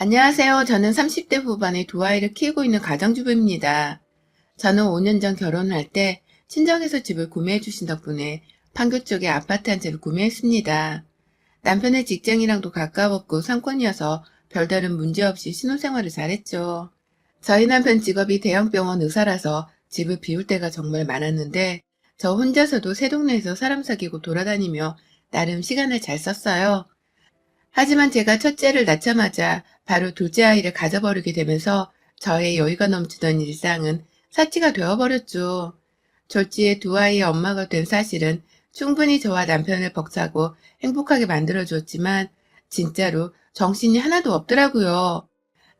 안녕하세요. 저는 30대 후반의 두 아이를 키우고 있는 가정주부입니다. 저는 5년 전 결혼할 때 친정에서 집을 구매해 주신 덕분에 판교 쪽에 아파트 한 채를 구매했습니다. 남편의 직장이랑도 가까웠고 상권이어서 별다른 문제 없이 신혼생활을 잘했죠. 저희 남편 직업이 대형병원 의사라서 집을 비울 때가 정말 많았는데 저 혼자서도 새 동네에서 사람 사귀고 돌아다니며 나름 시간을 잘 썼어요. 하지만 제가 첫째를 낳자마자 바로 둘째 아이를 가져버리게 되면서 저의 여유가 넘치던 일상은 사치가 되어버렸죠. 졸지에 두 아이의 엄마가 된 사실은 충분히 저와 남편을 벅차고 행복하게 만들어주었지만 진짜로 정신이 하나도 없더라고요.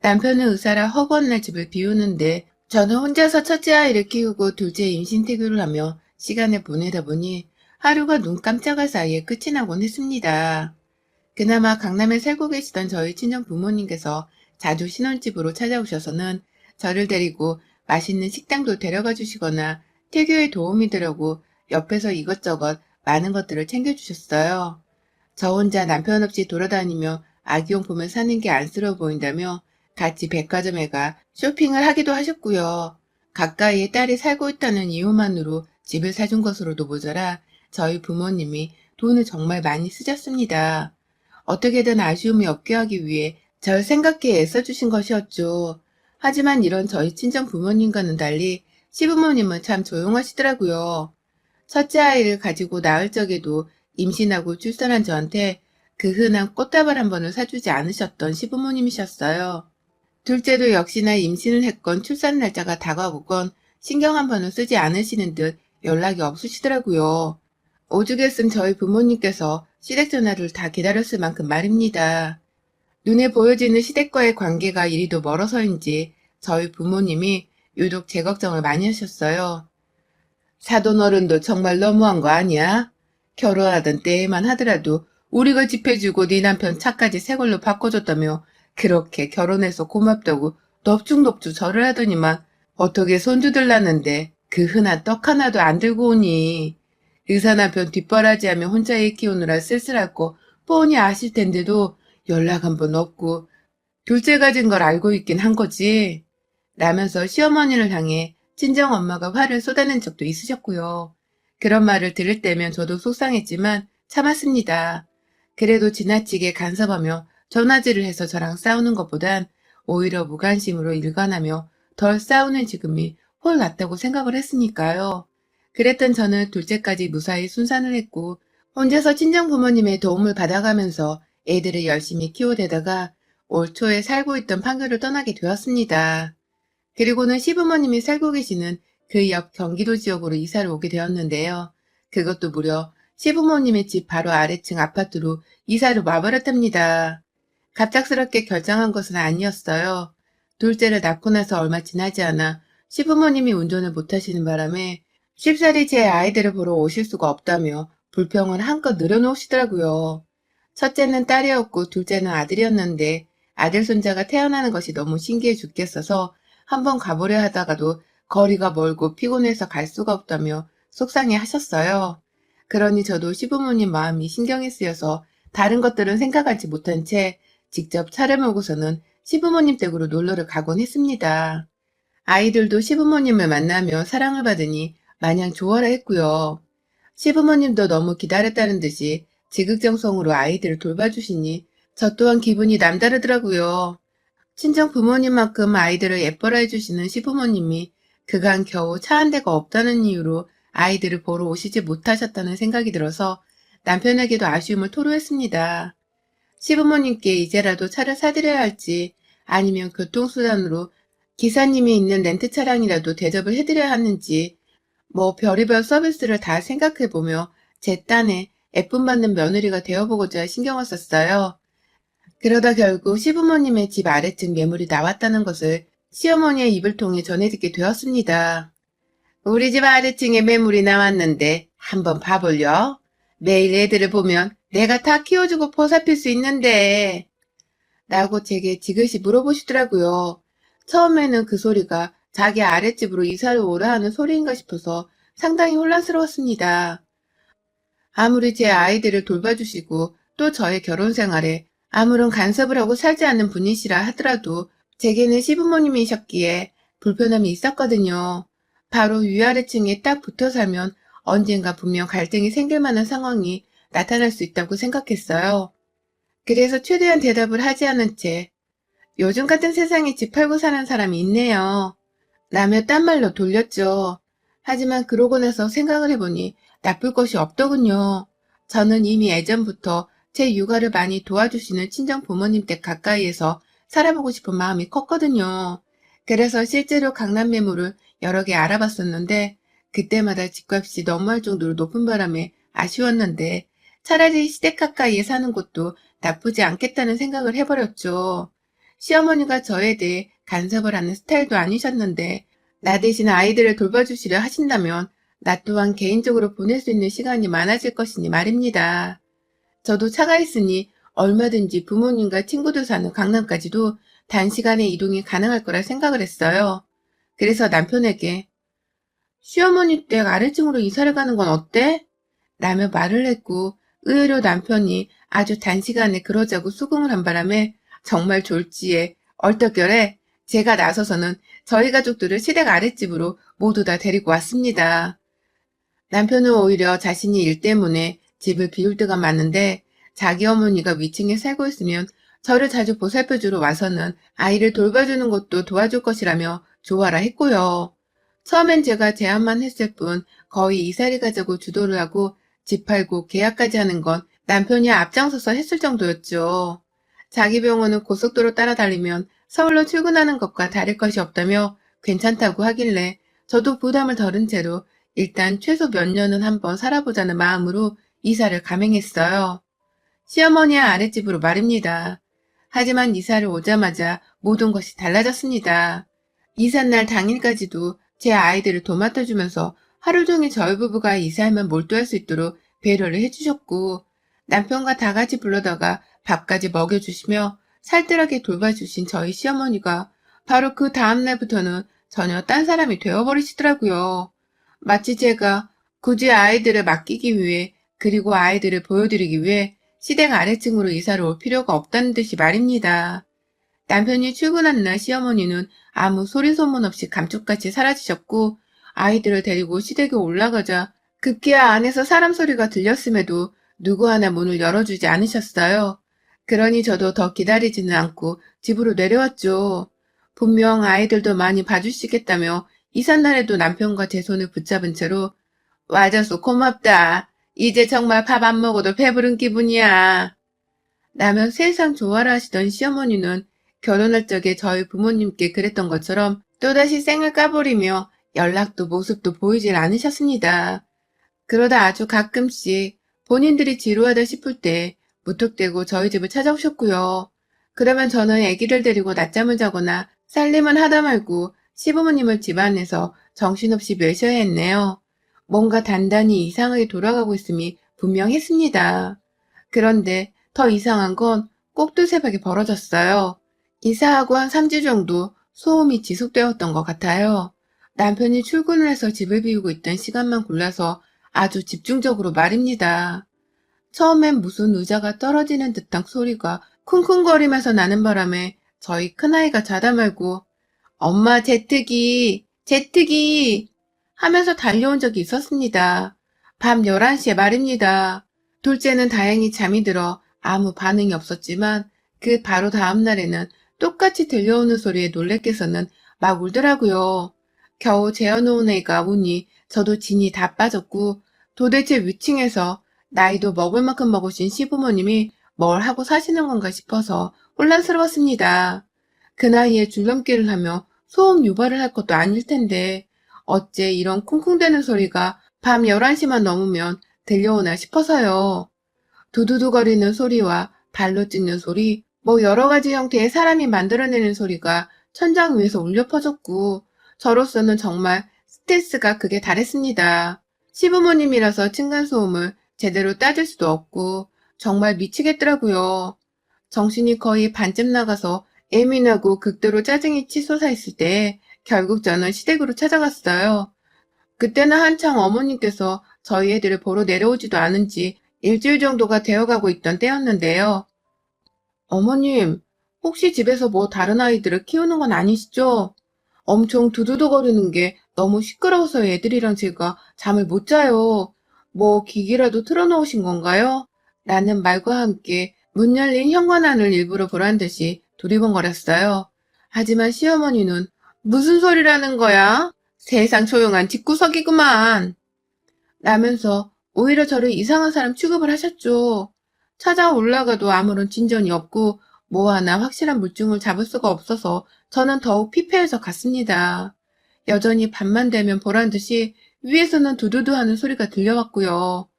남편은 의사라 허구한 날 집을 비우는데 저는 혼자서 첫째 아이를 키우고 둘째 임신 태교를 하며 시간을 보내다 보니 하루가 눈 깜짝할 사이에 끝이 나곤 했습니다. 그나마 강남에 살고 계시던 저희 친정 부모님께서 자주 신혼집으로 찾아오셔서는 저를 데리고 맛있는 식당도 데려가 주시거나 태교에 도움이 되려고 옆에서 이것저것 많은 것들을 챙겨주셨어요. 저 혼자 남편 없이 돌아다니며 아기용품을 사는 게 안쓰러워 보인다며 같이 백화점에 가 쇼핑을 하기도 하셨고요. 가까이에 딸이 살고 있다는 이유만으로 집을 사준 것으로도 모자라 저희 부모님이 돈을 정말 많이 쓰셨습니다. 어떻게든 아쉬움이 없게 하기 위해 절 생각해 애써주신 것이었죠. 하지만 이런 저희 친정 부모님과는 달리 시부모님은 참 조용하시더라고요. 첫째 아이를 가지고 낳을 적에도 임신하고 출산한 저한테 그 흔한 꽃다발 한 번을 사주지 않으셨던 시부모님이셨어요. 둘째도 역시나 임신을 했건 출산 날짜가 다가오건 신경 한 번을 쓰지 않으시는 듯 연락이 없으시더라고요. 오죽했음 저희 부모님께서 시댁전화를 다 기다렸을 만큼 말입니다. 눈에 보여지는 시댁과의 관계가 이리도 멀어서인지 저희 부모님이 유독 제 걱정을 많이 하셨어요. 사돈 어른도 정말 너무한 거 아니야? 결혼하던 때에만 하더라도 우리가 집해주고 네 남편 차까지 새 걸로 바꿔줬다며 그렇게 결혼해서 고맙다고 넙죽넙죽 절을 하더니만 어떻게 손주들 낳는데 그 흔한 떡 하나도 안 들고 오니. 의사 남편 뒷바라지하며 혼자 애 키우느라 쓸쓸하고 뻔히 아실 텐데도 연락 한 번 없고 둘째 가진 걸 알고 있긴 한 거지. 라면서 시어머니를 향해 친정엄마가 화를 쏟아낸 적도 있으셨고요. 그런 말을 들을 때면 저도 속상했지만 참았습니다. 그래도 지나치게 간섭하며 전화질을 해서 저랑 싸우는 것보단 오히려 무관심으로 일관하며 덜 싸우는 지금이 훨 낫다고 생각을 했으니까요. 그랬던 저는 둘째까지 무사히 순산을 했고 혼자서 친정 부모님의 도움을 받아가면서 애들을 열심히 키워대다가 올 초에 살고 있던 판교를 떠나게 되었습니다. 그리고는 시부모님이 살고 계시는 그 옆 경기도 지역으로 이사를 오게 되었는데요. 그것도 무려 시부모님의 집 바로 아래층 아파트로 이사를 와버렸답니다. 갑작스럽게 결정한 것은 아니었어요. 둘째를 낳고 나서 얼마 지나지 않아 시부모님이 운전을 못하시는 바람에 쉽사리 제 아이들을 보러 오실 수가 없다며 불평을 한껏 늘어놓으시더라고요. 첫째는 딸이었고 둘째는 아들이었는데 아들 손자가 태어나는 것이 너무 신기해 죽겠어서 한번 가보려 하다가도 거리가 멀고 피곤해서 갈 수가 없다며 속상해 하셨어요. 그러니 저도 시부모님 마음이 신경이 쓰여서 다른 것들은 생각하지 못한 채 직접 차를 몰고서는 시부모님 댁으로 놀러를 가곤 했습니다. 아이들도 시부모님을 만나며 사랑을 받으니 마냥 좋아라 했고요. 시부모님도 너무 기다렸다는 듯이 지극정성으로 아이들을 돌봐주시니 저 또한 기분이 남다르더라고요. 친정 부모님만큼 아이들을 예뻐라 해주시는 시부모님이 그간 겨우 차 한 대가 없다는 이유로 아이들을 보러 오시지 못하셨다는 생각이 들어서 남편에게도 아쉬움을 토로했습니다. 시부모님께 이제라도 차를 사드려야 할지 아니면 교통수단으로 기사님이 있는 렌트 차량이라도 대접을 해드려야 하는지 뭐 별의별 서비스를 다 생각해보며 제 딴에 예쁨 받는 며느리가 되어보고자 신경을 썼어요. 그러다 결국 시부모님의 집 아래층 매물이 나왔다는 것을 시어머니의 입을 통해 전해 듣게 되었습니다. 우리 집 아래층에 매물이 나왔는데 한번 봐볼려? 매일 애들을 보면 내가 다 키워주고 보살필 수 있는데 라고 제게 지그시 물어보시더라고요. 처음에는 그 소리가 자기 아랫집으로 이사를 오라 하는 소리인가 싶어서 상당히 혼란스러웠습니다. 아무리 제 아이들을 돌봐주시고 또 저의 결혼 생활에 아무런 간섭을 하고 살지 않는 분이시라 하더라도 제게는 시부모님이셨기에 불편함이 있었거든요. 바로 위아래층에 딱 붙어 살면 언젠가 분명 갈등이 생길 만한 상황이 나타날 수 있다고 생각했어요. 그래서 최대한 대답을 하지 않은 채 요즘 같은 세상에 집 팔고 사는 사람이 있네요. 라며 딴 말로 돌렸죠. 하지만 그러고 나서 생각을 해보니 나쁠 것이 없더군요. 저는 이미 예전부터 제 육아를 많이 도와주시는 친정 부모님 댁 가까이에서 살아보고 싶은 마음이 컸거든요. 그래서 실제로 강남 매물을 여러 개 알아봤었는데 그때마다 집값이 너무할 정도로 높은 바람에 아쉬웠는데 차라리 시댁 가까이에 사는 곳도 나쁘지 않겠다는 생각을 해버렸죠. 시어머니가 저에 대해 간섭을 하는 스타일도 아니셨는데 나 대신 아이들을 돌봐주시려 하신다면 나 또한 개인적으로 보낼 수 있는 시간이 많아질 것이니 말입니다. 저도 차가 있으니 얼마든지 부모님과 친구들 사는 강남까지도 단시간에 이동이 가능할 거라 생각을 했어요. 그래서 남편에게 시어머니 댁 아래층으로 이사를 가는 건 어때? 라며 말을 했고 의외로 남편이 아주 단시간에 그러자고 수긍을 한 바람에 정말 졸지에 얼떨결에 제가 나서서는 저희 가족들을 시댁 아랫집으로 모두 다 데리고 왔습니다. 남편은 오히려 자신이 일 때문에 집을 비울 때가 많은데 자기 어머니가 위층에 살고 있으면 저를 자주 보살펴주러 와서는 아이를 돌봐주는 것도 도와줄 것이라며 좋아라 했고요. 처음엔 제가 제안만 했을 뿐 거의 이사를 가자고 주도를 하고 집 팔고 계약까지 하는 건 남편이 앞장서서 했을 정도였죠. 자기 병원은 고속도로 따라 달리면 서울로 출근하는 것과 다를 것이 없다며 괜찮다고 하길래 저도 부담을 덜은 채로 일단 최소 몇 년은 한번 살아보자는 마음으로 이사를 감행했어요. 시어머니의 아랫집으로 말입니다. 하지만 이사를 오자마자 모든 것이 달라졌습니다. 이삿날 당일까지도 제 아이들을 도맡아주면서 하루 종일 저희 부부가 이사하면 몰두할 수 있도록 배려를 해주셨고 남편과 다 같이 불러다가 밥까지 먹여주시며 살뜰하게 돌봐주신 저희 시어머니가 바로 그 다음날부터는 전혀 딴 사람이 되어버리시더라고요. 마치 제가 굳이 아이들을 맡기기 위해 그리고 아이들을 보여드리기 위해 시댁 아래층으로 이사를 올 필요가 없다는 듯이 말입니다. 남편이 출근한 날 시어머니는 아무 소리 소문 없이 감쪽같이 사라지셨고 아이들을 데리고 시댁에 올라가자 급기야 안에서 사람 소리가 들렸음에도 누구 하나 문을 열어주지 않으셨어요. 그러니 저도 더 기다리지는 않고 집으로 내려왔죠. 분명 아이들도 많이 봐주시겠다며 이삿날에도 남편과 제 손을 붙잡은 채로 와줘서 고맙다. 이제 정말 밥 안 먹어도 배부른 기분이야. 라며 세상 좋아라 하시던 시어머니는 결혼할 적에 저희 부모님께 그랬던 것처럼 또다시 쌩을 까버리며 연락도 모습도 보이질 않으셨습니다. 그러다 아주 가끔씩 본인들이 지루하다 싶을 때 무턱대고 저희 집을 찾아오셨고요. 그러면 저는 아기를 데리고 낮잠을 자거나 살림을 하다 말고 시부모님을 집안에서 정신없이 멸셔야 했네요. 뭔가 단단히 이상하게 돌아가고 있음이 분명했습니다. 그런데 더 이상한 건 꼭 두세 박이 벌어졌어요. 이사하고 한 3주 정도 소음이 지속되었던 것 같아요. 남편이 출근을 해서 집을 비우고 있던 시간만 골라서 아주 집중적으로 말입니다. 처음엔 무슨 의자가 떨어지는 듯한 소리가 쿵쿵거리면서 나는 바람에 저희 큰아이가 자다 말고 엄마 제트기 하면서 달려온 적이 있었습니다. 밤 11시에 말입니다. 둘째는 다행히 잠이 들어 아무 반응이 없었지만 그 바로 다음 날에는 똑같이 들려오는 소리에 놀래켜서는 막 울더라고요. 겨우 재워놓은 애가 우니 저도 진이 다 빠졌고 도대체 위층에서 나이도 먹을 만큼 먹으신 시부모님이 뭘 하고 사시는 건가 싶어서 혼란스러웠습니다. 그 나이에 줄넘기를 하며 소음 유발을 할 것도 아닐 텐데 어째 이런 쿵쿵대는 소리가 밤 11시만 넘으면 들려오나 싶어서요. 두두두거리는 소리와 발로 찍는 소리, 뭐 여러 가지 형태의 사람이 만들어내는 소리가 천장 위에서 울려 퍼졌고 저로서는 정말 스트레스가 극에 달했습니다. 시부모님이라서 층간소음을 제대로 따질 수도 없고 정말 미치겠더라고요. 정신이 거의 반쯤 나가서 예민하고 극도로 짜증이 치솟아 있을 때 결국 저는 시댁으로 찾아갔어요. 그때는 한창 어머님께서 저희 애들을 보러 내려오지도 않은 지 일주일 정도가 되어가고 있던 때였는데요. 어머님, 혹시 집에서 뭐 다른 아이들을 키우는 건 아니시죠? 엄청 두두두거리는 게 너무 시끄러워서 애들이랑 제가 잠을 못 자요. 뭐 기기라도 틀어놓으신 건가요? 라는 말과 함께 문 열린 현관안을 일부러 보란 듯이 두리번거렸어요. 하지만 시어머니는 무슨 소리라는 거야? 세상 조용한 집구석이구만. 라면서 오히려 저를 이상한 사람 취급을 하셨죠. 찾아 올라가도 아무런 진전이 없고 뭐 하나 확실한 물증을 잡을 수가 없어서 저는 더욱 피폐해져 갔습니다. 여전히 밤만 되면 보란 듯이 위에서는 두두두 하는 소리가 들려왔고요.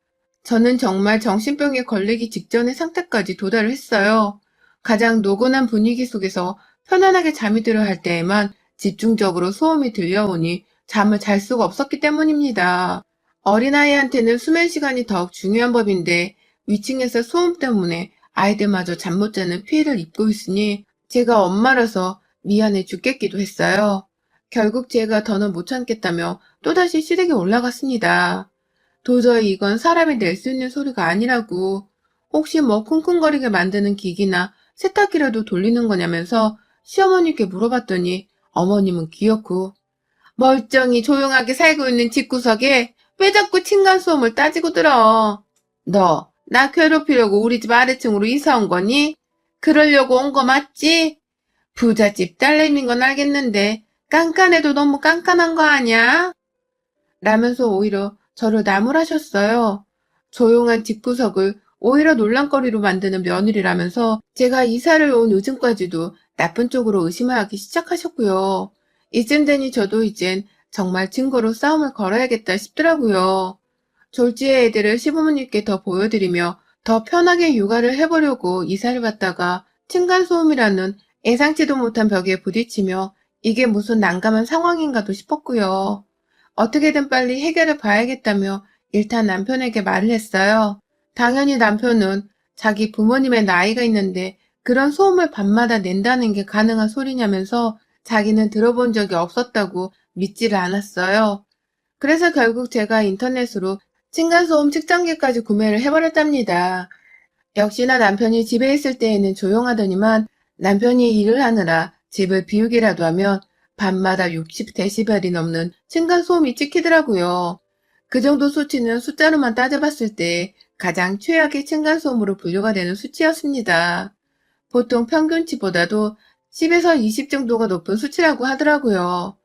저는 정말 정신병에 걸리기 직전의 상태까지 도달을 했어요. 가장 노곤한 분위기 속에서 편안하게 잠이 들어야 할 때에만 집중적으로 소음이 들려오니 잠을 잘 수가 없었기 때문입니다. 어린아이한테는 수면 시간이 더욱 중요한 법인데 위층에서 소음 때문에 아이들마저 잠 못 자는 피해를 입고 있으니 제가 엄마라서 미안해 죽겠기도 했어요. 결국 제가 더는 못 참겠다며 또다시 시댁에 올라갔습니다. 도저히 이건 사람이 낼 수 있는 소리가 아니라고. 혹시 뭐 쿵쿵거리게 만드는 기기나 세탁기라도 돌리는 거냐면서 시어머니께 물어봤더니 어머님은 귀엽고 멀쩡히 조용하게 살고 있는 집구석에 왜 자꾸 층간소음을 따지고 들어? 너, 나 괴롭히려고 우리 집 아래층으로 이사 온 거니? 그러려고 온 거 맞지? 부잣집 딸내미인 건 알겠는데 깐깐해도 너무 깐깐한 거 아니야? 라면서 오히려 저를 나무라셨어요. 조용한 집구석을 오히려 논란거리로 만드는 며느리라면서 제가 이사를 온 요즘까지도 나쁜 쪽으로 의심을 하기 시작하셨고요. 이쯤 되니 저도 이젠 정말 증거로 싸움을 걸어야겠다 싶더라고요. 졸지의 애들을 시부모님께 더 보여드리며 더 편하게 육아를 해보려고 이사를 왔다가 층간소음이라는 예상치도 못한 벽에 부딪히며 이게 무슨 난감한 상황인가도 싶었고요. 어떻게든 빨리 해결을 봐야겠다며 일단 남편에게 말을 했어요. 당연히 남편은 자기 부모님의 나이가 있는데 그런 소음을 밤마다 낸다는 게 가능한 소리냐면서 자기는 들어본 적이 없었다고 믿지를 않았어요. 그래서 결국 제가 인터넷으로 층간소음 측정기까지 구매를 해버렸답니다. 역시나 남편이 집에 있을 때에는 조용하더니만 남편이 일을 하느라 집을 비우기라도 하면 밤마다 60데시벨이 넘는 층간소음이 찍히더라고요. 그 정도 수치는 숫자로만 따져봤을 때 가장 최악의 층간소음으로 분류가 되는 수치였습니다. 보통 평균치보다도 10에서 20 정도가 높은 수치라고 하더라고요.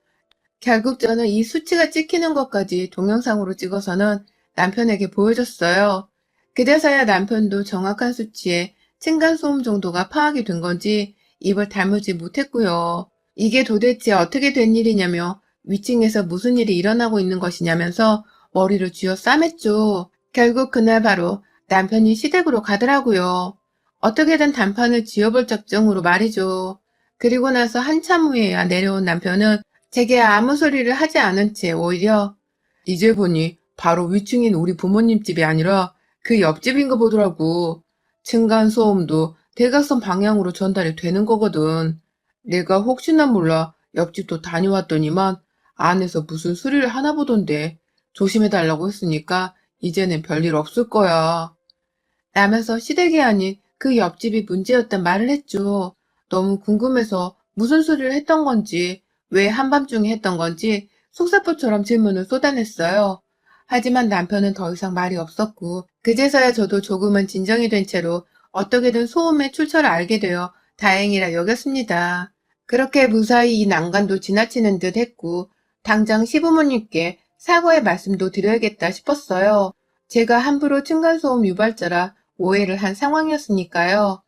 결국 저는 이 수치가 찍히는 것까지 동영상으로 찍어서는 남편에게 보여줬어요. 그제서야 남편도 정확한 수치의 층간소음 정도가 파악이 된 건지 입을 다물지 못했고요. 이게 도대체 어떻게 된 일이냐며 위층에서 무슨 일이 일어나고 있는 것이냐면서 머리를 쥐어 싸맸죠. 결국 그날 바로 남편이 시댁으로 가더라고요. 어떻게든 단판을 지어볼 작정으로 말이죠. 그리고 나서 한참 후에야 내려온 남편은 제게 아무 소리를 하지 않은 채 오히려 이제 보니 바로 위층인 우리 부모님 집이 아니라 그 옆집인 거 보더라고. 층간소음도 대각선 방향으로 전달이 되는 거거든. 내가 혹시나 몰라 옆집도 다녀왔더니만 안에서 무슨 수리를 하나 보던데 조심해달라고 했으니까 이제는 별일 없을 거야. 라면서 시댁이 아닌 그 옆집이 문제였단 말을 했죠. 너무 궁금해서 무슨 소리를 했던 건지, 왜 한밤중에 했던 건지 속사포처럼 질문을 쏟아냈어요. 하지만 남편은 더 이상 말이 없었고, 그제서야 저도 조금은 진정이 된 채로 어떻게든 소음의 출처를 알게 되어 다행이라 여겼습니다. 그렇게 무사히 이 난관도 지나치는 듯 했고, 당장 시부모님께 사과의 말씀도 드려야겠다 싶었어요. 제가 함부로 층간소음 유발자라 오해를 한 상황이었으니까요.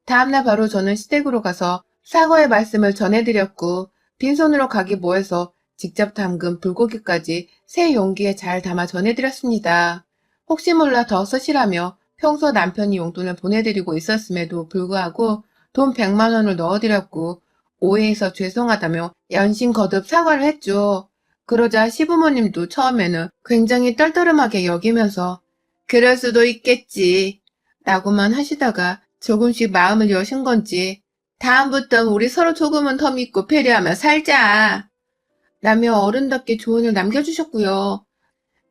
다음날 바로 저는 시댁으로 가서 사과의 말씀을 전해드렸고 빈손으로 가기 뭐해서 직접 담근 불고기까지 새 용기에 잘 담아 전해드렸습니다. 혹시 몰라 더 쓰시라며 평소 남편이 용돈을 보내드리고 있었음에도 불구하고 돈 100만 원을 넣어드렸고 오해해서 죄송하다며 연신 거듭 사과를 했죠. 그러자 시부모님도 처음에는 굉장히 떨떠름하게 여기면서 그럴 수도 있겠지 라고만 하시다가 조금씩 마음을 여신 건지 다음부턴 우리 서로 조금은 더 믿고 배려하며 살자 라며 어른답게 조언을 남겨주셨고요.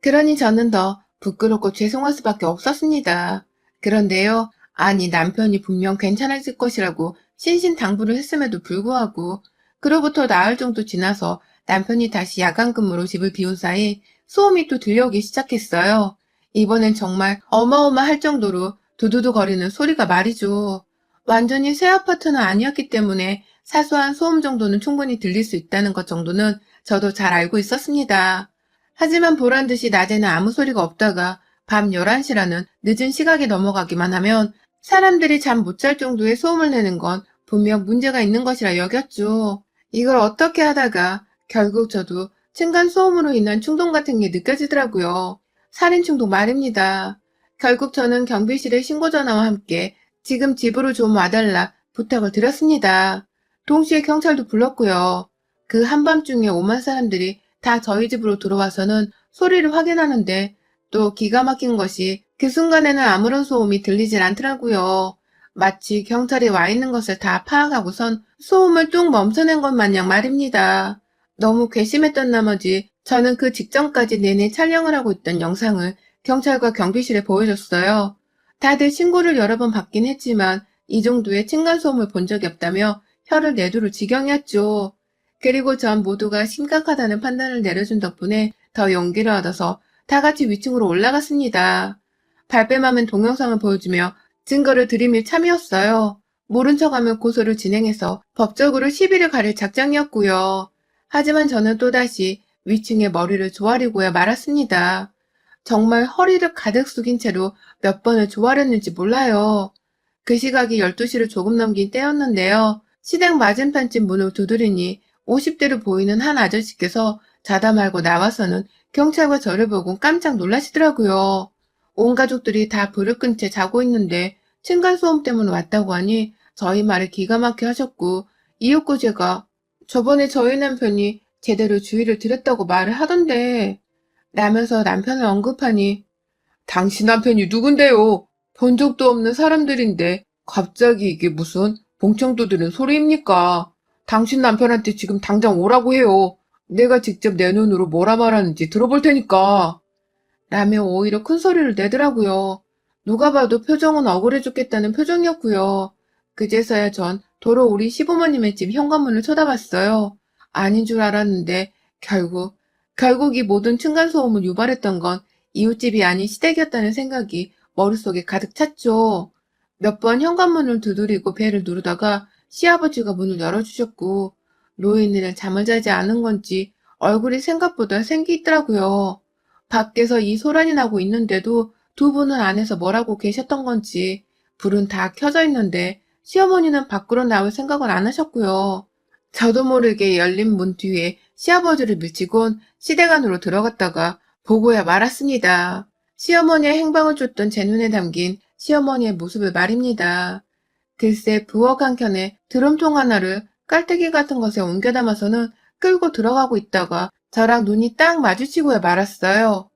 그러니 저는 더 부끄럽고 죄송할 수밖에 없었습니다. 그런데요, 아니, 남편이 분명 괜찮아질 것이라고 신신당부를 했음에도 불구하고 그로부터 나흘 정도 지나서 남편이 다시 야간 근무로 집을 비운 사이 소음이 또 들려오기 시작했어요. 이번엔 정말 어마어마할 정도로 두두두 거리는 소리가 말이죠. 완전히 새 아파트는 아니었기 때문에 사소한 소음 정도는 충분히 들릴 수 있다는 것 정도는 저도 잘 알고 있었습니다. 하지만 보란 듯이 낮에는 아무 소리가 없다가 밤 11시라는 늦은 시각이 넘어가기만 하면 사람들이 잠 못 잘 정도의 소음을 내는 건 분명 문제가 있는 것이라 여겼죠. 이걸 어떻게 하다가 결국 저도 층간소음으로 인한 충동 같은 게 느껴지더라고요. 살인 충동 말입니다. 결국 저는 경비실에 신고 전화와 함께 지금 집으로 좀 와달라 부탁을 드렸습니다. 동시에 경찰도 불렀고요. 그 한밤중에 오만 사람들이 다 저희 집으로 들어와서는 소리를 확인하는데 또 기가 막힌 것이 그 순간에는 아무런 소음이 들리질 않더라고요. 마치 경찰이 와 있는 것을 다 파악하고선 소음을 뚝 멈춰낸 것 마냥 말입니다. 너무 괘씸했던 나머지 저는 그 직전까지 내내 촬영을 하고 있던 영상을 경찰과 경비실에 보여줬어요. 다들 신고를 여러 번 받긴 했지만 이 정도의 층간소음을 본 적이 없다며 혀를 내두를 지경이었죠. 그리고 전 모두가 심각하다는 판단을 내려준 덕분에 더 용기를 얻어서 다 같이 위층으로 올라갔습니다. 발뺌하면 동영상을 보여주며 증거를 들이밀 참이었어요. 모른 척하면 고소를 진행해서 법적으로 시비를 가릴 작정이었고요. 하지만 저는 또다시 위층에 머리를 조아리고야 말았습니다. 정말 허리를 가득 숙인 채로 몇 번을 조아렸는지 몰라요. 그 시각이 12시를 조금 넘긴 때였는데요. 시댁 맞은편집 문을 두드리니 50대로 보이는 한 아저씨께서 자다 말고 나와서는 경찰과 저를 보고 깜짝 놀라시더라고요. 온 가족들이 다 불을 끈 채 자고 있는데 층간소음 때문에 왔다고 하니 저희 말을 기가 막히게 하셨고 이윽고제가 저번에 저희 남편이 제대로 주의를 드렸다고 말을 하던데 라면서 남편을 언급하니 당신 남편이 누군데요? 본 적도 없는 사람들인데 갑자기 이게 무슨 봉창도 들은 소리입니까? 당신 남편한테 지금 당장 오라고 해요. 내가 직접 내 눈으로 뭐라 말하는지 들어볼 테니까. 라며 오히려 큰 소리를 내더라고요. 누가 봐도 표정은 억울해 죽겠다는 표정이었고요. 그제서야 전 도로 우리 시부모님의 집 현관문을 쳐다봤어요. 아닌 줄 알았는데 결국 이 모든 층간소음을 유발했던 건 이웃집이 아닌 시댁이었다는 생각이 머릿속에 가득 찼죠. 몇 번 현관문을 두드리고 벨을 누르다가 시아버지가 문을 열어주셨고 노인네는 잠을 자지 않은 건지 얼굴이 생각보다 생기 있더라고요. 밖에서 이 소란이 나고 있는데도 두 분은 안에서 뭘 하고 계셨던 건지 불은 다 켜져 있는데 시어머니는 밖으로 나올 생각을 안 하셨고요. 저도 모르게 열린 문 뒤에 시아버지를 밀치곤 시댁 안으로 들어갔다가 보고야 말았습니다. 시어머니의 행방을 쫓던 제 눈에 담긴 시어머니의 모습을 말입니다. 글쎄 부엌 한켠에 드럼통 하나를 깔때기 같은 것에 옮겨 담아서는 끌고 들어가고 있다가 저랑 눈이 딱 마주치고야 말았어요.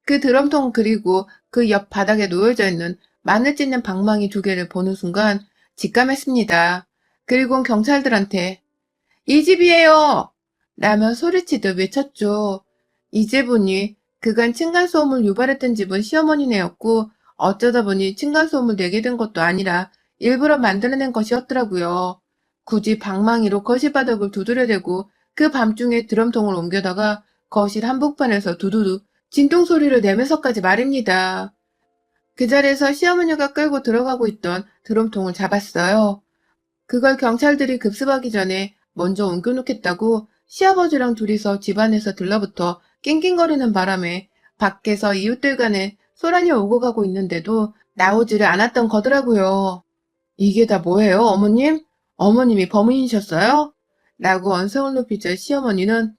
그 드럼통 그리고 그 옆 바닥에 놓여져 있는 마늘 찢는 방망이 2개를 보는 순간 직감했습니다. 그리곤 경찰들한테 이 집이에요! 라며 소리치듯 외쳤죠. 이제 보니 그간 층간소음을 유발했던 집은 시어머니네였고 어쩌다 보니 층간소음을 내게 된 것도 아니라 일부러 만들어낸 것이었더라고요. 굳이 방망이로 거실 바닥을 두드려대고 그 밤중에 드럼통을 옮겨다가 거실 한복판에서 두두두 진동소리를 내면서까지 말입니다. 그 자리에서 시어머니가 끌고 들어가고 있던 드럼통을 잡았어요. 그걸 경찰들이 급습하기 전에 먼저 옮겨놓겠다고 시아버지랑 둘이서 집안에서 들러붙어 낑낑거리는 바람에 밖에서 이웃들 간에 소란이 오고 가고 있는데도 나오지를 않았던 거더라고요. 이게 다 뭐예요, 어머님? 어머님이 범인이셨어요? 라고 언성을 높이자 시어머니는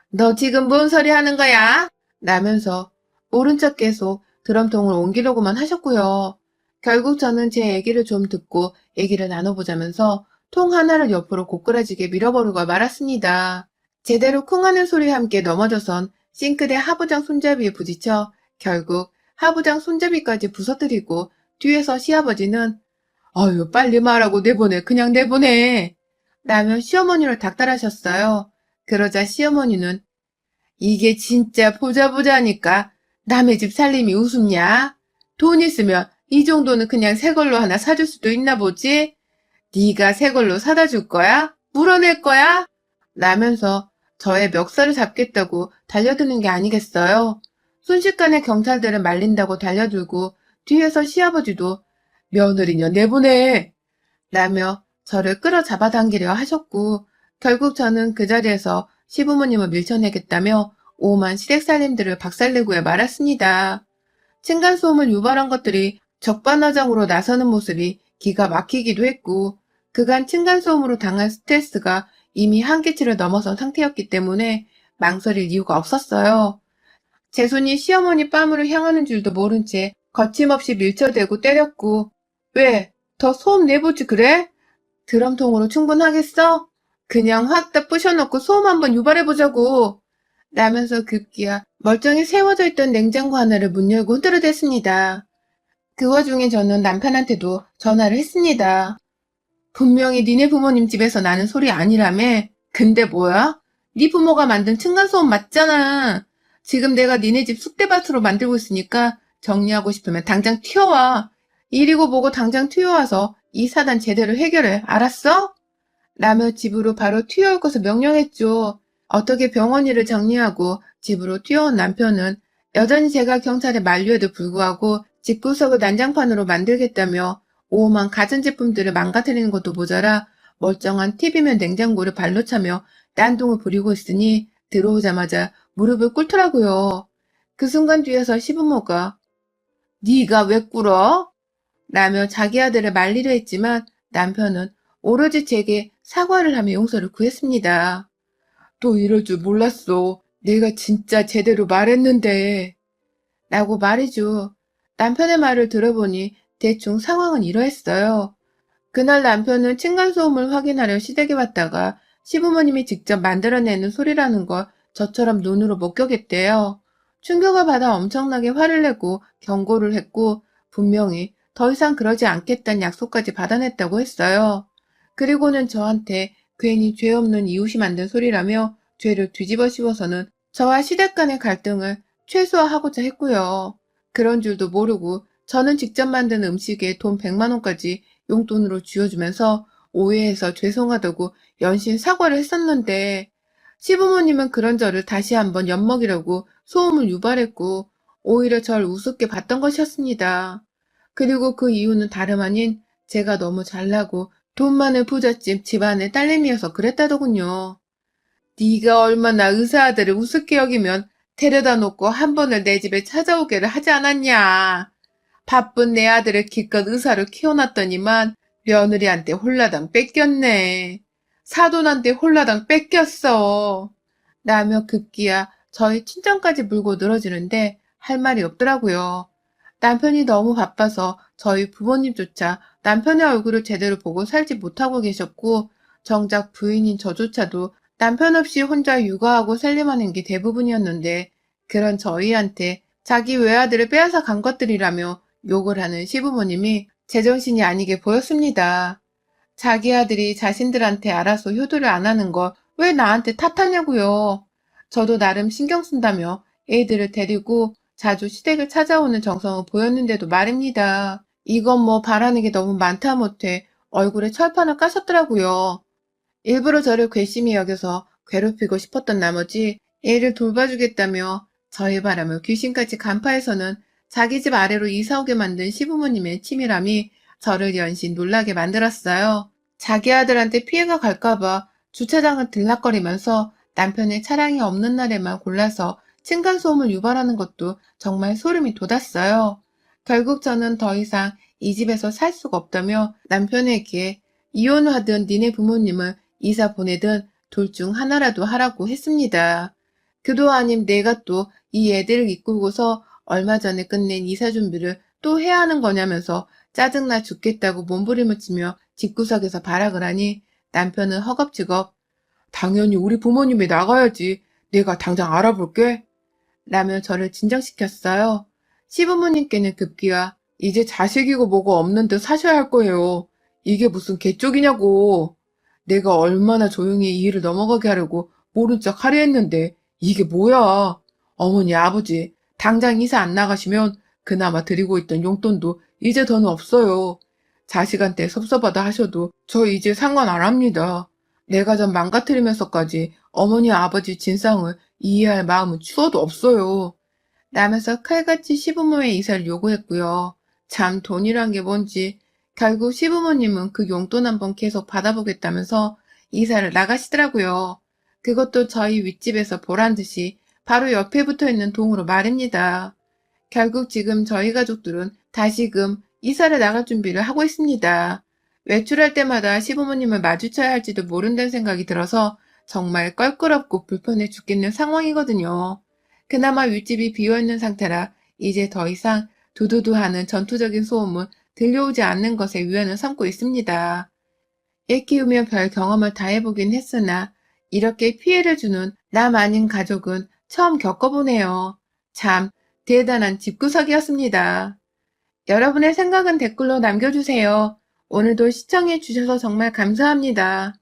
너 지금 뭔 소리 하는 거야? 라면서 모른 척 계속 드럼통을 옮기려고만 하셨고요. 결국 저는 제 얘기를 좀 듣고 얘기를 나눠보자면서 통 하나를 옆으로 고꾸라지게 밀어버리고 말았습니다. 제대로 쿵하는 소리와 함께 넘어져선 싱크대 하부장 손잡이에 부딪혀 결국 하부장 손잡이까지 부서뜨리고 뒤에서 시아버지는 아유 빨리 말하고 내보내 그냥 내보내 라며 시어머니를 닥달하셨어요. 그러자 시어머니는 이게 진짜 보자보자니까 남의 집 살림이 우습냐? 돈 있으면 이 정도는 그냥 새 걸로 하나 사줄 수도 있나 보지? 네가 새 걸로 사다 줄 거야? 물어낼 거야? 라면서 저의 멱살을 잡겠다고 달려드는 게 아니겠어요? 순식간에 경찰들을 말린다고 달려들고 뒤에서 시아버지도 며느리냐 내보내! 라며 저를 끌어잡아당기려 하셨고 결국 저는 그 자리에서 시부모님을 밀쳐내겠다며 오만 시댁살림들을 박살내고야 말았습니다. 층간소음을 유발한 것들이 적반하장으로 나서는 모습이 기가 막히기도 했고 그간 층간소음으로 당한 스트레스가 이미 한계치를 넘어선 상태였기 때문에 망설일 이유가 없었어요. 제 손이 시어머니 뺨으로 향하는 줄도 모른 채 거침없이 밀쳐대고 때렸고 왜? 더 소음 내보지 그래? 드럼통으로 충분하겠어? 그냥 확 다 부셔놓고 소음 한번 유발해보자고. 라면서 급기야 멀쩡히 세워져 있던 냉장고 하나를 문 열고 흔들어댔습니다. 그 와중에 저는 남편한테도 전화를 했습니다. 분명히 니네 부모님 집에서 나는 소리 아니라며? 근데 뭐야? 네 부모가 만든 층간소음 맞잖아. 지금 내가 니네 집 쑥대밭으로 만들고 있으니까 정리하고 싶으면 당장 튀어와. 이리고 보고 당장 튀어와서 이 사단 제대로 해결해. 알았어? 라며 집으로 바로 튀어올 것을 명령했죠. 어떻게 병원 일을 정리하고 집으로 뛰어온 남편은 여전히 제가 경찰에 만류에도 불구하고 집구석을 난장판으로 만들겠다며 오만 가전제품들을 망가뜨리는 것도 모자라 멀쩡한 TV면 냉장고를 발로 차며 딴동을 부리고 있으니 들어오자마자 무릎을 꿇더라고요. 그 순간 뒤에서 시부모가 네가 왜 꿇어? 라며 자기 아들을 말리려 했지만 남편은 오로지 제게 사과를 하며 용서를 구했습니다. 또 이럴 줄 몰랐어. 내가 진짜 제대로 말했는데. 라고 말이죠. 남편의 말을 들어보니 대충 상황은 이러했어요. 그날 남편은 층간소음을 확인하려 시댁에 왔다가 시부모님이 직접 만들어내는 소리라는 걸 저처럼 눈으로 목격했대요. 충격을 받아 엄청나게 화를 내고 경고를 했고 분명히 더 이상 그러지 않겠다는 약속까지 받아냈다고 했어요. 그리고는 저한테 괜히 죄 없는 이웃이 만든 소리라며 죄를 뒤집어 씌워서는 저와 시댁 간의 갈등을 최소화하고자 했고요. 그런 줄도 모르고 저는 직접 만든 음식에 돈 100만 원까지 용돈으로 쥐어주면서 오해해서 죄송하다고 연신 사과를 했었는데 시부모님은 그런 저를 다시 한번 엿먹이려고 소음을 유발했고 오히려 절 우습게 봤던 것이었습니다. 그리고 그 이유는 다름 아닌 제가 너무 잘나고 돈 많은 부잣집 집안의 딸내미여서 그랬다더군요. 네가 얼마나 의사 아들을 우습게 여기면 데려다 놓고 한 번을 내 집에 찾아오게를 하지 않았냐. 바쁜 내 아들을 기껏 의사로 키워놨더니만 며느리한테 홀라당 뺏겼네. 사돈한테 홀라당 뺏겼어. 라며 급기야 저희 친정까지 물고 늘어지는데 할 말이 없더라고요. 남편이 너무 바빠서 저희 부모님조차 남편의 얼굴을 제대로 보고 살지 못하고 계셨고 정작 부인인 저조차도 남편 없이 혼자 육아하고 살림하는 게 대부분이었는데 그런 저희한테 자기 외아들을 빼앗아 간 것들이라며 욕을 하는 시부모님이 제정신이 아니게 보였습니다. 자기 아들이 자신들한테 알아서 효도를 안 하는 걸 왜 나한테 탓하냐고요. 저도 나름 신경 쓴다며 애들을 데리고 자주 시댁을 찾아오는 정성을 보였는데도 말입니다. 이건 뭐 바라는 게 너무 많다 못해 얼굴에 철판을 까셨더라고요. 일부러 저를 괘씸히 여겨서 괴롭히고 싶었던 나머지 애를 돌봐주겠다며 저의 바람을 귀신같이 간파해서는 자기 집 아래로 이사오게 만든 시부모님의 치밀함이 저를 연신 놀라게 만들었어요. 자기 아들한테 피해가 갈까봐 주차장을 들락거리면서 남편의 차량이 없는 날에만 골라서 층간소음을 유발하는 것도 정말 소름이 돋았어요. 결국 저는 더 이상 이 집에서 살 수가 없다며 남편에게 이혼하든 니네 부모님을 이사 보내든 둘 중 하나라도 하라고 했습니다. 그도 아님 내가 또 이 애들을 이끌고서 얼마 전에 끝낸 이사 준비를 또 해야 하는 거냐면서 짜증나 죽겠다고 몸부림을 치며 집구석에서 발악을 하니 남편은 허겁지겁 당연히 우리 부모님이 나가야지. 내가 당장 알아볼게. 라며 저를 진정시켰어요. 시부모님께는 급기야 이제 자식이고 뭐고 없는 듯 사셔야 할 거예요. 이게 무슨 개쪽이냐고. 내가 얼마나 조용히 이 일을 넘어가게 하려고 모른 척 하려 했는데 이게 뭐야. 어머니 아버지 당장 이사 안 나가시면 그나마 드리고 있던 용돈도 이제 더는 없어요. 자식한테 섭섭하다 하셔도 저 이제 상관 안 합니다. 내 가정 망가뜨리면서까지 어머니 아버지 진상을 이해할 마음은 추워도 없어요. 라면서 칼같이 시부모의 이사를 요구했고요. 참 돈이란 게 뭔지 결국 시부모님은 그 용돈 한번 계속 받아보겠다면서 이사를 나가시더라고요. 그것도 저희 윗집에서 보란 듯이 바로 옆에 붙어 있는 동으로 말입니다. 결국 지금 저희 가족들은 다시금 이사를 나갈 준비를 하고 있습니다. 외출할 때마다 시부모님을 마주쳐야 할지도 모른다는 생각이 들어서 정말 껄끄럽고 불편해 죽겠는 상황이거든요. 그나마 윗집이 비어있는 상태라 이제 더 이상 두두두 하는 전투적인 소음은 들려오지 않는 것에 위안을 삼고 있습니다. 애 키우며 별 경험을 다 해보긴 했으나 이렇게 피해를 주는 남 아닌 가족은 처음 겪어보네요. 참 대단한 집구석이었습니다. 여러분의 생각은 댓글로 남겨주세요. 오늘도 시청해주셔서 정말 감사합니다.